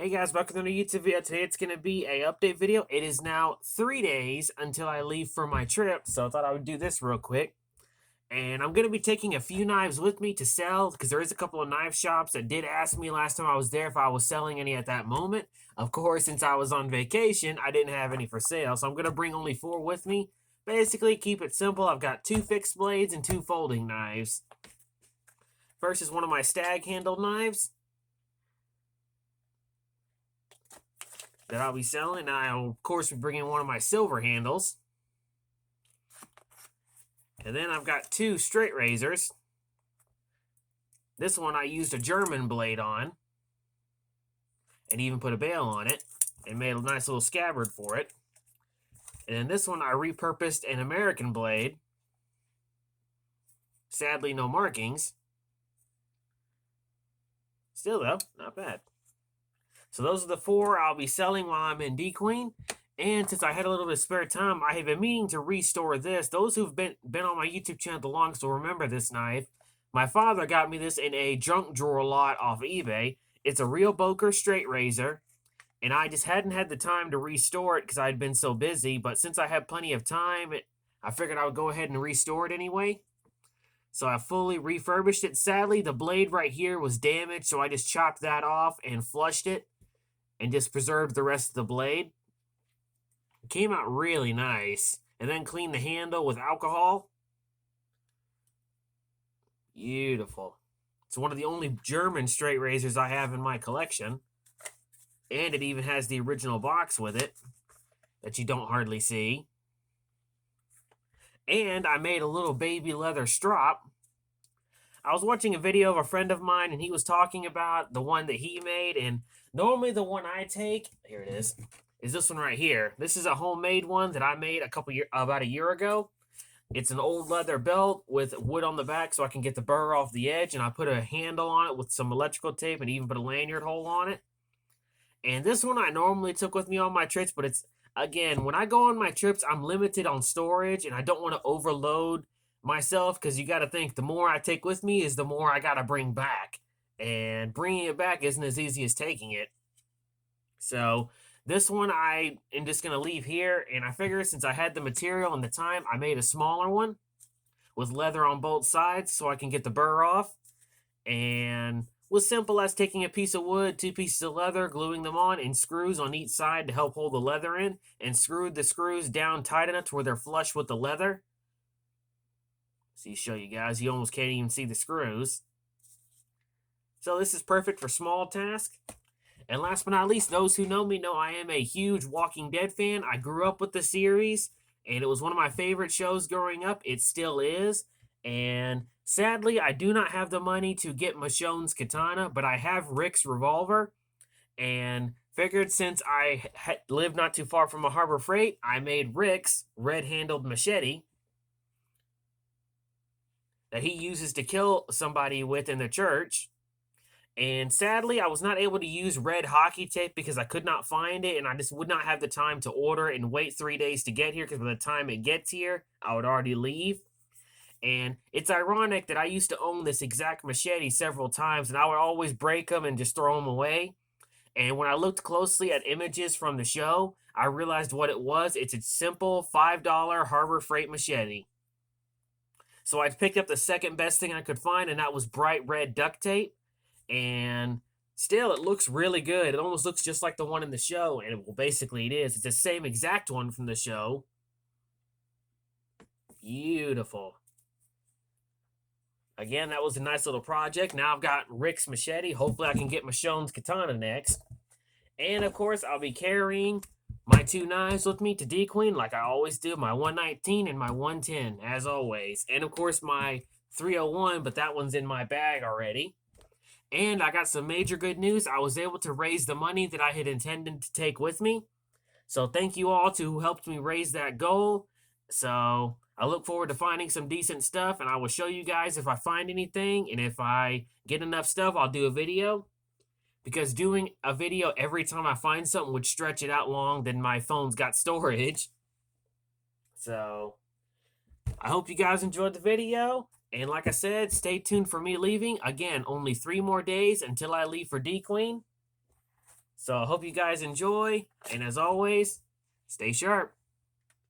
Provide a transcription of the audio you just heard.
Hey guys, welcome to the YouTube video. Today it's going to be a update video. It is now 3 days until I leave for my trip, so I thought I would do this real quick. And I'm going to be taking a few knives with me to sell, because there is a couple of knife shops that did ask me last time I was there if I was selling any at that moment. Of course, since I was on vacation, I didn't have any for sale, so I'm going to bring only 4 with me. Basically, keep it simple. I've got 2 fixed blades and 2 folding knives. First is one of my stag handled knives that I'll be selling. I'll, of course, be bringing one of my silver handles. And then I've got 2 straight razors. This one I used a German blade on, and even put a bail on it, and made a nice little scabbard for it. And then this one I repurposed an American blade. Sadly, no markings. Still though, not bad. So those are the 4 I'll be selling while I'm in DQueen. And since I had a little bit of spare time, I have been meaning to restore this. Those who've been on my YouTube channel the longest will remember this knife. My father got me this in a junk drawer lot off eBay. It's a real Boker straight razor, and I just hadn't had the time to restore it because I'd been so busy. But since I had plenty of time, I figured I would go ahead and restore it anyway. So I fully refurbished it. Sadly, the blade right here was damaged, so I just chopped that off and flushed it and just preserved the rest of the blade. It came out really nice. And then cleaned the handle with alcohol. Beautiful. It's one of the only German straight razors I have in my collection. And it even has the original box with it that you don't hardly see. And I made a little baby leather strop. I was watching a video of a friend of mine, and he was talking about the one that he made. And normally the one I take, here it is this one right here. This is a homemade one that I made about a year ago. It's an old leather belt with wood on the back so I can get the burr off the edge, and I put a handle on it with some electrical tape and even put a lanyard hole on it. And this one I normally took with me on my trips, but it's, again, when I go on my trips, I'm limited on storage, and I don't want to overload myself, because you got to think, the more I take with me is the more I got to bring back. And bringing it back isn't as easy as taking it. So this one I am just going to leave here, and I figure since I had the material and the time, I made a smaller one with leather on both sides so I can get the burr off. And was simple as taking a piece of wood, 2 pieces of leather, gluing them on, and screws on each side to help hold the leather in, and screwed the screws down tight enough to where they're flush with the leather. See, show you guys, you almost can't even see the screws. So this is perfect for small tasks. And last but not least, those who know me know I am a huge Walking Dead fan. I grew up with the series, and it was one of my favorite shows growing up. It still is. And sadly, I do not have the money to get Michonne's katana, but I have Rick's revolver. And figured since I live not too far from a Harbor Freight, I made Rick's red-handled machete that he uses to kill somebody with in the church. And sadly, I was not able to use red hockey tape because I could not find it, and I just would not have the time to order it and wait 3 days to get here, because by the time it gets here, I would already leave. And it's ironic that I used to own this exact machete several times, and I would always break them and just throw them away. And when I looked closely at images from the show, I realized what it was. It's a simple $5 Harbor Freight machete. So I picked up the second best thing I could find, and that was bright red duct tape. And still, it looks really good. It almost looks just like the one in the show, and well, basically it is. It's the same exact one from the show. Beautiful. Again, that was a nice little project. Now I've got Rick's machete. Hopefully I can get Michonne's katana next. And of course, I'll be carrying my 2 knives with me to DQueen like I always do. My 119 and my 110, as always. And of course, my 301, but that one's in my bag already. And I got some major good news. I was able to raise the money that I had intended to take with me. So thank you all to who helped me raise that goal. So I look forward to finding some decent stuff, and I will show you guys if I find anything. And if I get enough stuff, I'll do a video. Because doing a video every time I find something would stretch it out long, then my phone's got storage. So I hope you guys enjoyed the video. And like I said, stay tuned for me leaving. Again, only 3 more days until I leave for DQueen. So I hope you guys enjoy, and as always, stay sharp.